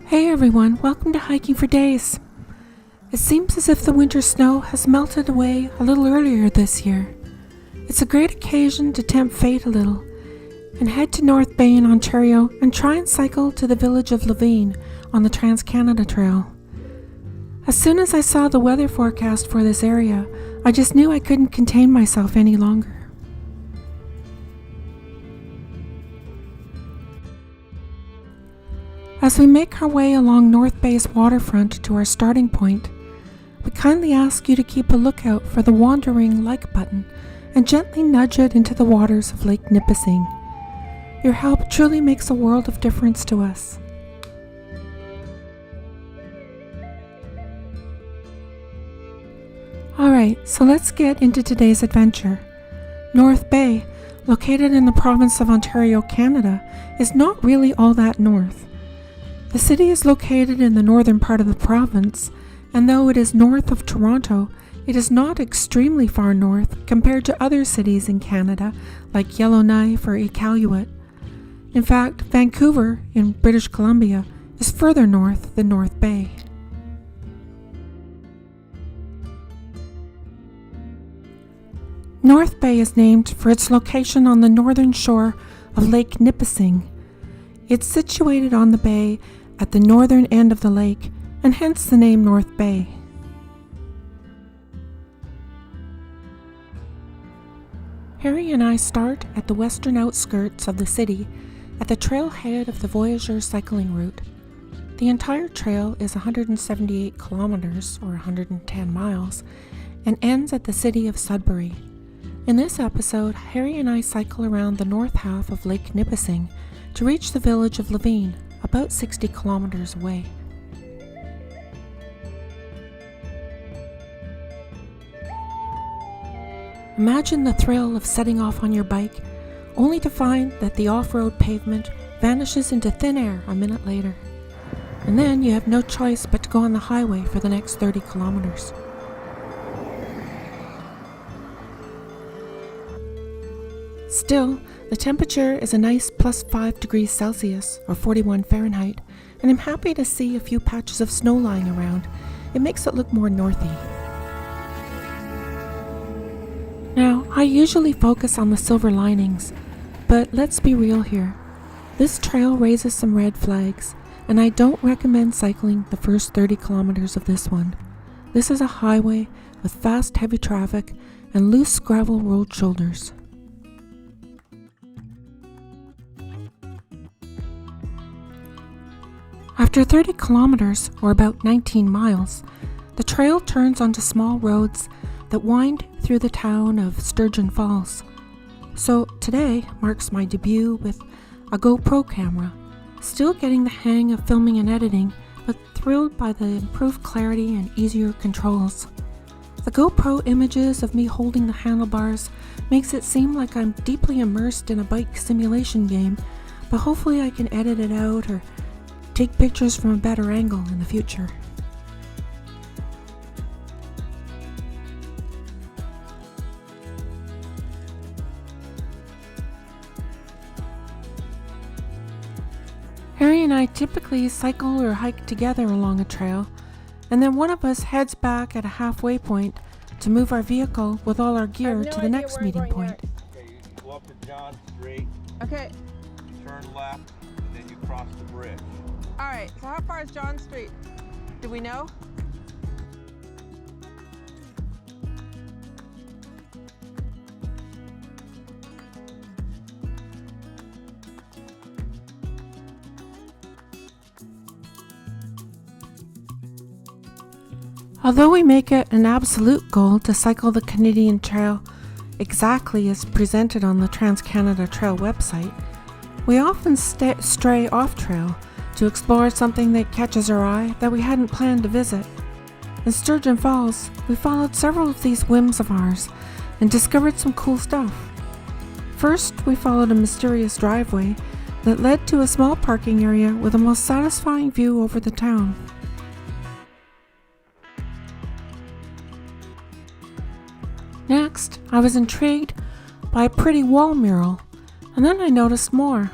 Hey everyone, welcome to Hiking for Days. It seems as if the winter snow has melted away a little earlier this year. It's a great occasion to tempt fate a little and head to North Bay in Ontario and try and cycle to the village of LAVIGNE on the Trans-Canada Trail. As soon as I saw the weather forecast for this area, I just knew I couldn't contain myself any longer. As we make our way along North Bay's waterfront to our starting point, we kindly ask you to keep a lookout for the wandering like button and gently nudge it into the waters of Lake Nipissing. Your help truly makes a world of difference to us. Alright, so let's get into today's adventure. North Bay, located in the province of Ontario, Canada, is not really all that north. The city is located in the northern part of the province, and though it is north of Toronto, it is not extremely far north compared to other cities in Canada like Yellowknife or Iqaluit. In fact, Vancouver in British Columbia is further north than North Bay. North Bay is named for its location on the northern shore of Lake Nipissing. It's situated on the bay at the northern end of the lake, and hence the name North Bay. Harry and I start at the western outskirts of the city at the trailhead of the Voyageur cycling route. The entire trail is 178 kilometers or 110 miles and ends at the city of Sudbury. In this episode, Harry and I cycle around the north half of Lake Nipissing to reach the village of LAVIGNE, about 60 kilometers away. Imagine the thrill of setting off on your bike, only to find that the off-road pavement vanishes into thin air a minute later. And then you have no choice but to go on the highway for the next 30 kilometers. Still, the temperature is a nice plus 5 degrees Celsius or 41 Fahrenheit, and I'm happy to see a few patches of snow lying around. It makes it look more northy. Now, I usually focus on the silver linings, but let's be real here. This trail raises some red flags, and I don't recommend cycling the first 30 kilometers of this one. This is a highway with fast, heavy traffic and loose gravel road shoulders. After 30 kilometers, or about 19 miles, the trail turns onto small roads that wind through the town of Sturgeon Falls. So today marks my debut with a GoPro camera, still getting the hang of filming and editing, but thrilled by the improved clarity and easier controls. The GoPro images of me holding the handlebars makes it seem like I'm deeply immersed in a bike simulation game, but hopefully I can edit it out or take pictures from a better angle in the future. Harry and I typically cycle or hike together along a trail, and then one of us heads back at a halfway point to move our vehicle with all our gear to the next meeting point. Okay, you go up to John Street. Okay. You turn left, and then you cross the bridge. All right. So how far is John Street? Do we know? Although we make it an absolute goal to cycle the Canadian Trail exactly as presented on the Trans-Canada Trail website, we often stray off trail to explore something that catches our eye that we hadn't planned to visit. In Sturgeon Falls, we followed several of these whims of ours and discovered some cool stuff. First, we followed a mysterious driveway that led to a small parking area with a most satisfying view over the town. Next, I was intrigued by a pretty wall mural, and then I noticed more.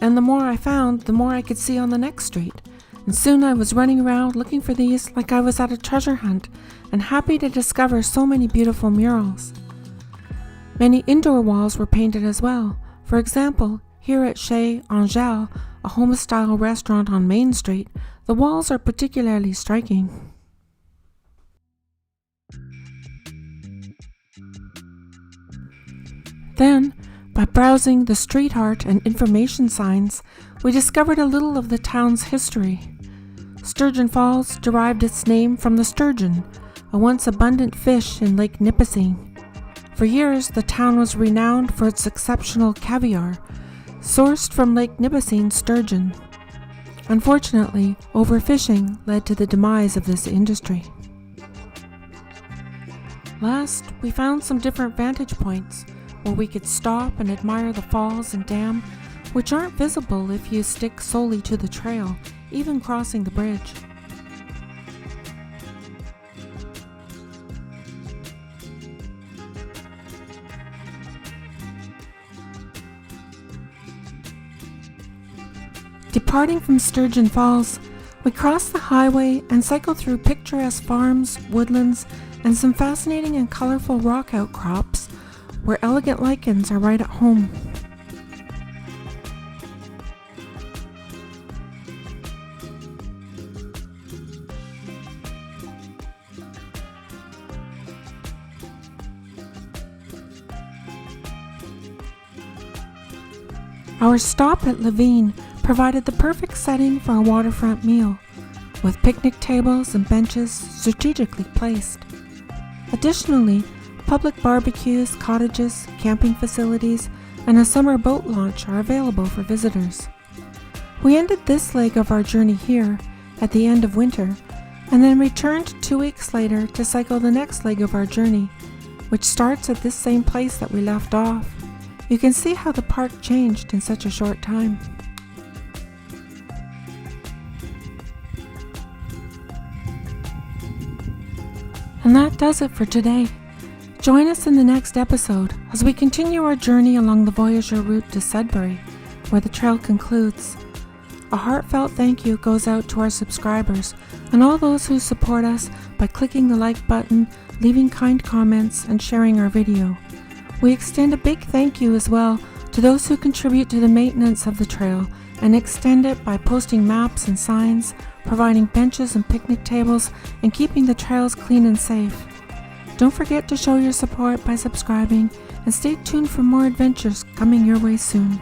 And the more I found, the more I could see on the next street. and soon I was running around looking for these like I was at a treasure hunt and happy to discover so many beautiful murals. Many indoor walls were painted as well. For example, here at Chez Angèle, a home-style restaurant on Main Street, the walls are particularly striking. Then, by browsing the street art and information signs, we discovered a little of the town's history. Sturgeon Falls derived its name from the sturgeon, a once abundant fish in Lake Nipissing. For years, the town was renowned for its exceptional caviar, sourced from Lake Nipissing sturgeon. Unfortunately, overfishing led to the demise of this industry. Last, we found some different vantage points where we could stop and admire the falls and dam, which aren't visible if you stick solely to the trail, even crossing the bridge. Departing from Sturgeon Falls, we cross the highway and cycle through picturesque farms, woodlands, and some fascinating and colorful rock outcrops where elegant lichens are right at home. Our stop at LAVIGNE provided the perfect setting for a waterfront meal, with picnic tables and benches strategically placed. Additionally, public barbecues, cottages, camping facilities, and a summer boat launch are available for visitors. We ended this leg of our journey here at the end of winter, and then returned 2 weeks later to cycle the next leg of our journey, which starts at this same place that we left off. You can see how the park changed in such a short time. And that does it for today. Join us in the next episode as we continue our journey along the Voyageur route to Sudbury, where the trail concludes. A heartfelt thank you goes out to our subscribers and all those who support us by clicking the like button, leaving kind comments, and sharing our video. We extend a big thank you as well to those who contribute to the maintenance of the trail and extend it by posting maps and signs, providing benches and picnic tables, and keeping the trails clean and safe. Don't forget to show your support by subscribing, and stay tuned for more adventures coming your way soon.